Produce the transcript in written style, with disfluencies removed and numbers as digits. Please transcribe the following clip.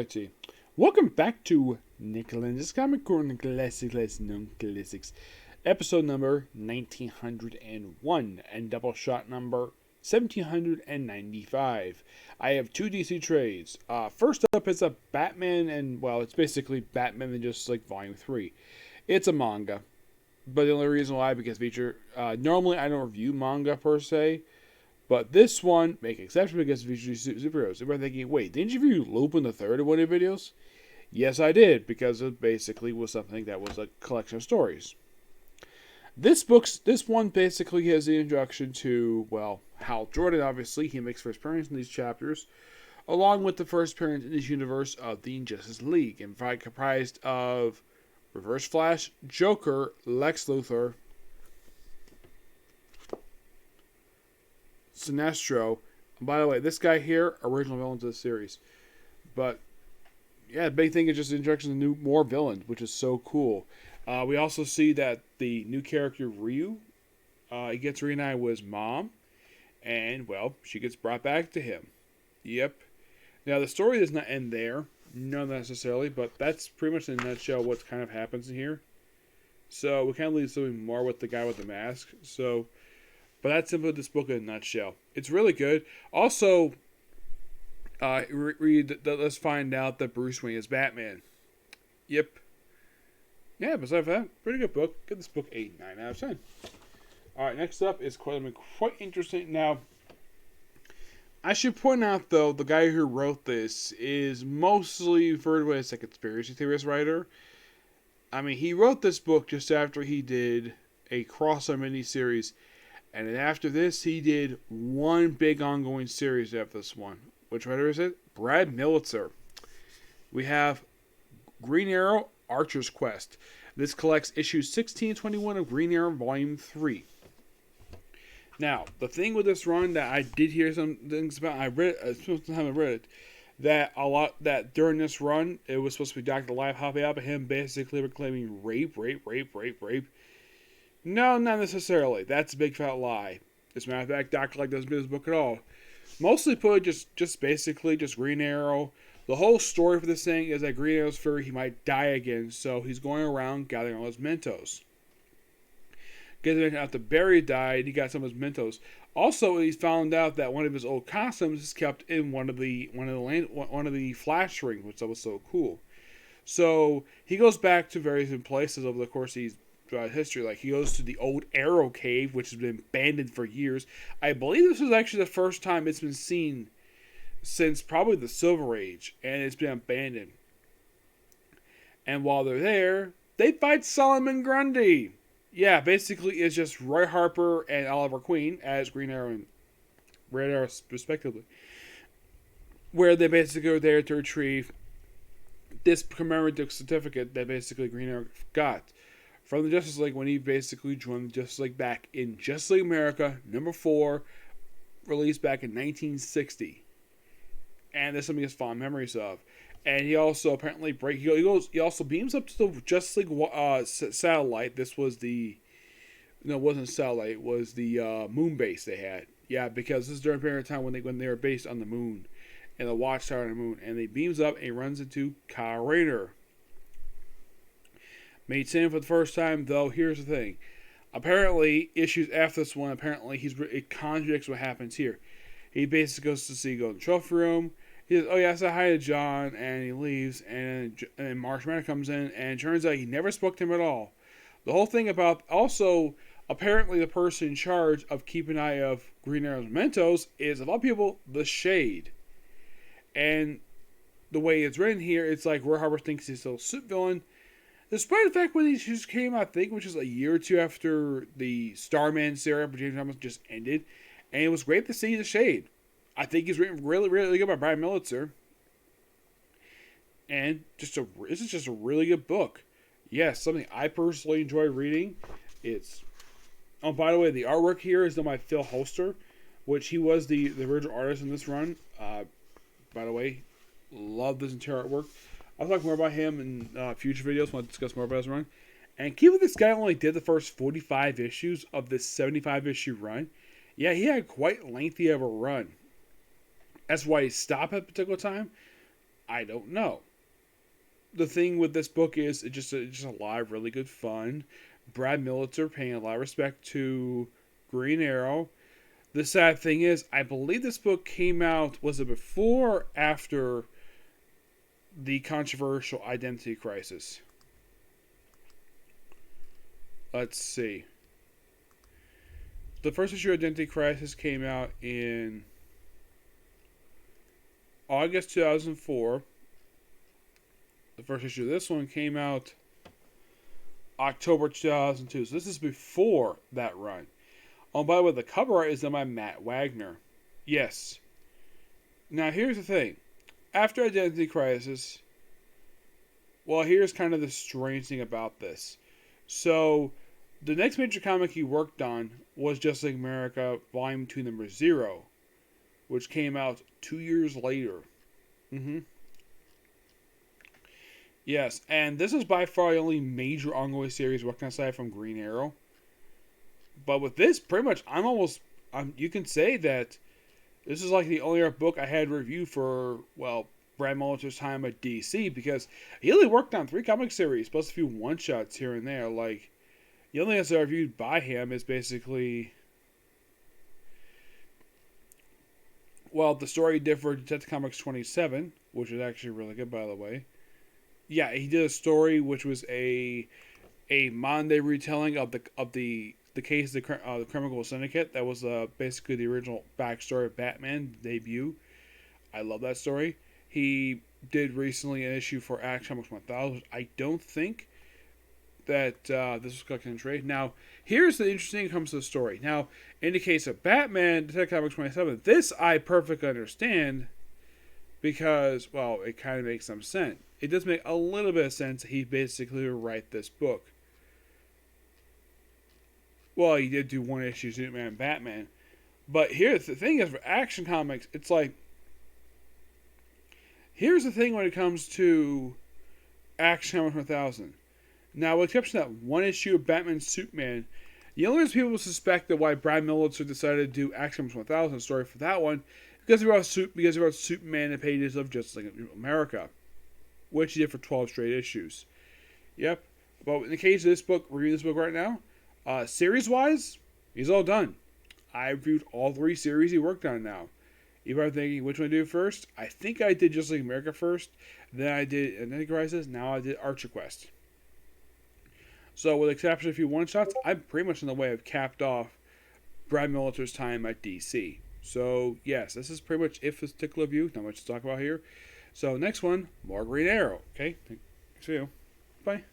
Alrighty. Welcome back to Lenz's Comic Corner Classics, Non-Classics. Episode number 1901 and Doubleshot number 1795. I have two DC trades. First up is a Batman, and well, it's basically Batman and just like Volume 3. It's a manga. But the only reason why, because normally I don't review manga per se. But this one, make an exception because it features superheroes. Everybody thinking, wait, didn't you review Lupin the Third in one of your videos? Yes, I did, because it basically was something that was a collection of stories. This one basically has the introduction to, well, Hal Jordan, obviously. He makes first appearance in these chapters, along with the first appearance in this universe of the Injustice League, and comprised of Reverse Flash, Joker, Lex Luthor, Sinestro. And by the way, this guy here, original villain to the series. But yeah, the big thing is just the introduction of more villains, which is so cool. We also see that the new character Ryu, he gets reunited with his mom, and well, she gets brought back to him. Yep. Now the story does not end there, not necessarily, but that's pretty much in a nutshell what kind of happens in here. So we kind of leave something more with the guy with the mask. But that's simply this book in a nutshell. It's really good. Also, let's find out that Bruce Wayne is Batman. Yep. Yeah, besides that, pretty good book. Give this book 8, 9 out of 10. Alright, next up is quite interesting. Now, I should point out, though, the guy who wrote this is mostly referred to as a conspiracy theorist writer. I mean, he wrote this book just after he did a crossover miniseries. And then after this, he did one big ongoing series after this one. Which writer is it? Brad Militzer. We have Green Arrow, Archer's Quest. This collects issues 16 and 21 of Green Arrow Volume 3. Now, the thing with this run that I did hear some things about, I read it, that during this run, it was supposed to be Dr. Live hopping up and him basically proclaiming rape. No, not necessarily. That's a big fat lie. As a matter of fact, Dr. Light doesn't do this book at all. Mostly put, just basically Green Arrow. The whole story for this thing is that Green Arrow's fearing he might die again, so he's going around gathering all his Mentos. After Barry died, he got some of his Mentos. Also, he's found out that one of his old costumes is kept in one of the Flash rings, which was so cool. So he goes back to various places over the course of these history. Like, he goes to the old Arrow Cave, which has been abandoned for years. I believe this was actually the first time it's been seen since probably the Silver Age, and it's been abandoned. And while they're there, they fight Solomon Grundy. Yeah, basically it's just Roy Harper and Oliver Queen as Green Arrow and Red Arrow respectively, where they basically are there to retrieve this commemorative certificate that basically Green Arrow got from the Justice League when he basically joined the Justice League back in Justice League America #4, released back in 1960. And there's something he has fond memories of. And he also apparently he also beams up to the Justice League satellite. This was it wasn't a satellite, it was the moon base they had. Yeah, because this is during a period of time when they were based on the moon and the watchtower on the moon. And he beams up and he runs into Kyle Rayner. Meets him for the first time, though. Here's the thing. Apparently, issues after this one, it contradicts what happens here. He basically goes to go in the trophy room. He says, "Oh yeah, I said hi to John," and he leaves. And Marsh Manor comes in, and it turns out he never spoke to him at all. The whole thing about also apparently the person in charge of keeping an eye of Green Arrow's Mentos is, of all people, the Shade. And the way it's written here, it's like Roy Harper thinks he's still a suit villain. Despite the fact when these issues came out, I think, which is a year or two after the Starman series by James Thomas just ended, and it was great to see the Shade. I think he's written really, really good by Brad Militzer, and this is just a really good book. Yes, something I personally enjoy reading. By the way, the artwork here is done by Phil Holster, which he was the original artist in this run. By the way, love this entire artwork. I'll talk more about him in future videos when I discuss more about his run. And keep with this guy only did the first 45 issues of this 75-issue run. Yeah, he had quite lengthy of a run. That's why he stopped at a particular time. I don't know. The thing with this book is it's just a lot of really good fun. Brad Militzer paying a lot of respect to Green Arrow. The sad thing is, I believe this book came out, was it before or after the controversial Identity Crisis? Let's see. The first issue of Identity Crisis came out in August 2004. The first issue of this one came out October 2002. So this is before that run. Oh, by the way, the cover art is done by Matt Wagner. Yes. Now, here's the thing. After Identity Crisis, well, here's kind of the strange thing about this. So, the next major comic he worked on was Just Like America Volume 2, Number 0, which came out 2 years later. Yes, and this is by far the only major ongoing series working aside from Green Arrow. But with this, pretty much, you can say that this is like the only book I had reviewed for, well, Brad Molitor's time at DC, because he only worked on 3 comic series, plus a few one-shots here and there. Like, the only thing I reviewed by him is basically, well, the story did for Detective Comics 27, which is actually really good, by the way. Yeah, he did a story which was a modern day retelling of the case of the Criminal Syndicate. That was basically the original backstory of Batman debut. I love that story. He did recently an issue for Action Comics 1000. I don't think that this was collected in trade. Now, here's the interesting thing comes to the story. Now, in the case of Batman, Detective Comics 27, this I perfectly understand because, well, it kind of makes some sense. It does make a little bit of sense that he basically would write this book. Well, he did do one issue, Superman and Batman. But here's the thing is, for Action Comics, it's like, here's the thing when it comes to Action Comics 1000. Now, with the exception of that one issue of Batman and Superman, the only reason people suspect that why Brad Militzer decided to do Action Comics 1000 story for that one, because he wrote Superman in pages of Just Like America, which he did for 12 straight issues. Yep. But in the case of this book, reviewing this book right now, series-wise, he's all done. I reviewed all 3 series he worked on now. If I'm thinking which one to do first, I think I did Just Like America first, then I did Identity Crisis, now I did Archer Quest. So, with the exception of a few one-shots, I'm pretty much in the way of capped off Brad Militzer's time at DC. So, yes, this is pretty much it for this particular review. Not much to talk about here. So, next one, more Green Arrow. Okay? Thanks for you. Bye.